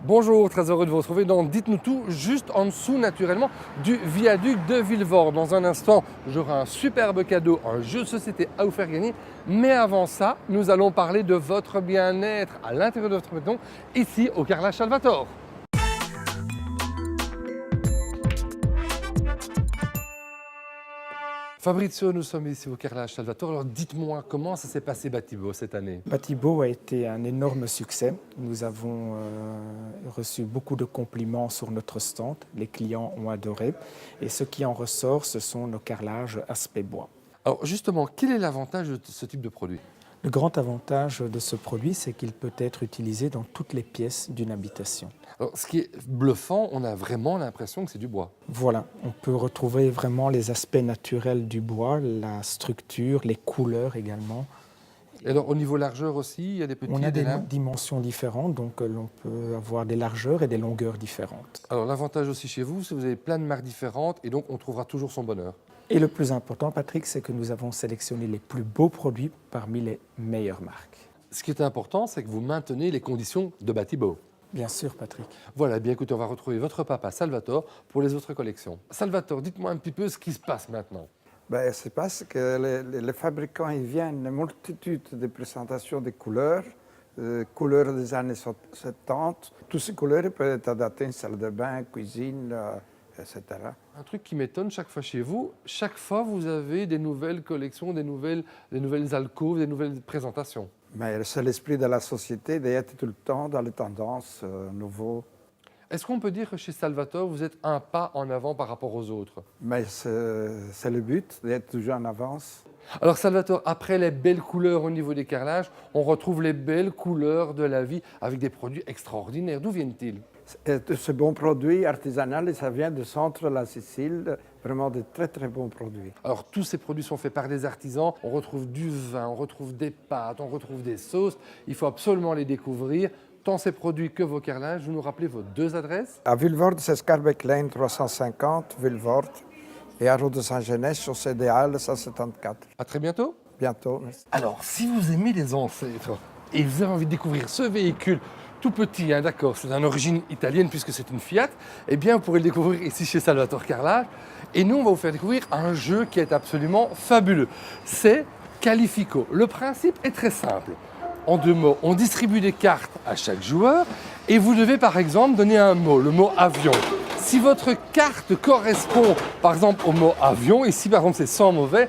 Bonjour, très heureux de vous retrouver dans Dites-nous tout, juste en dessous naturellement du viaduc de Villevorde. Dans un instant, j'aurai un superbe cadeau, un jeu de société à vous faire gagner. Mais avant ça, nous allons parler de votre bien-être à l'intérieur de votre maison, ici au carrelage Salvatore. Fabrizio, nous sommes ici au carrelage Salvatore. Alors dites-moi, comment ça s'est passé Batibo cette année? Batibo a été un énorme succès. Nous avons reçu beaucoup de compliments sur notre stand. Les clients ont adoré. Et ce qui en ressort, ce sont nos carrelages aspect bois. Alors justement, quel est l'avantage de ce type de produit? Le grand avantage de ce produit, c'est qu'il peut être utilisé dans toutes les pièces d'une habitation. Alors, ce qui est bluffant, on a vraiment l'impression que c'est du bois. Voilà, on peut retrouver vraiment les aspects naturels du bois, la structure, les couleurs également. Et alors au niveau largeur aussi, il y a des petits On a et des larges. dimensions différentes, donc l'on peut avoir des largeurs et des longueurs différentes. Alors l'avantage aussi chez vous, c'est que vous avez plein de marques différentes et donc on trouvera toujours son bonheur. Et le plus important, Patrick, c'est que nous avons sélectionné les plus beaux produits parmi les meilleures marques. Ce qui est important, c'est que vous maintenez les conditions de Batibo. Bien sûr, Patrick. Voilà, bien écoutez, on va retrouver votre papa Salvatore pour les autres collections. Salvatore, dites-moi un petit peu ce qui se passe maintenant. Il se passe que les fabricants ils viennent une multitude de présentations de couleurs, couleurs des années 70. Toutes ces couleurs peuvent être adaptées à une salle de bain, cuisine, etc. Un truc qui m'étonne chaque fois chez vous, chaque fois vous avez des nouvelles collections, des nouvelles alcôves, des nouvelles présentations. Mais c'est l'esprit de la société d'être tout le temps dans les tendances nouveaux. Est-ce qu'on peut dire que chez Salvatore, vous êtes un pas en avant par rapport aux autres? Mais c'est le but, d'être toujours en avance. Alors Salvatore, après les belles couleurs au niveau des carrelages, on retrouve les belles couleurs de la vie avec des produits extraordinaires. D'où viennent-ils? Ce bon produit artisanal, et ça vient du centre de la Sicile, vraiment de très très bons produits. Alors tous ces produits sont faits par des artisans, on retrouve du vin, on retrouve des pâtes, on retrouve des sauces, il faut absolument les découvrir. Tant ces produits que vos carrelages, vous nous rappelez vos deux adresses? À Villevorde, c'est Scarbeck Lane 350, Villevorde. Et à Route de Saint-Genès, chaussée des Halles 174. À très bientôt. Bientôt, merci. Alors, si vous aimez les ancêtres et vous avez envie de découvrir ce véhicule tout petit, hein, d'accord, c'est d'origine italienne puisque c'est une Fiat, eh bien, vous pourrez le découvrir ici chez Salvatore Carrelage. Et nous, on va vous faire découvrir un jeu qui est absolument fabuleux. C'est Qualifico. Le principe est très simple. En deux mots, on distribue des cartes à chaque joueur et vous devez par exemple donner un mot, le mot avion. Si votre carte correspond par exemple au mot avion, ici par exemple c'est sans mauvais,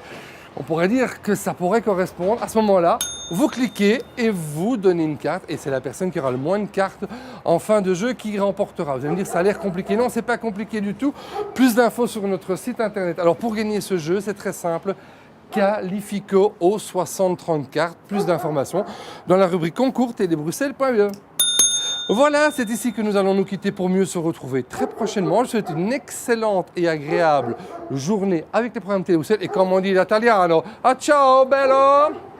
on pourrait dire que ça pourrait correspondre. À ce moment-là, vous cliquez et vous donnez une carte et c'est la personne qui aura le moins de cartes en fin de jeu qui remportera. Vous allez me dire ça a l'air compliqué. Non, c'est pas compliqué du tout. Plus d'infos sur notre site internet. Alors pour gagner ce jeu, c'est très simple. Qualifico au 60-30 cartes, plus d'informations dans la rubrique concours tdbruxelles.be. Voilà, c'est ici que nous allons nous quitter pour mieux se retrouver très prochainement. Je vous souhaite une excellente et agréable journée avec les programmes Télé Bruxelles et comme on dit l'italiano, a ciao bello!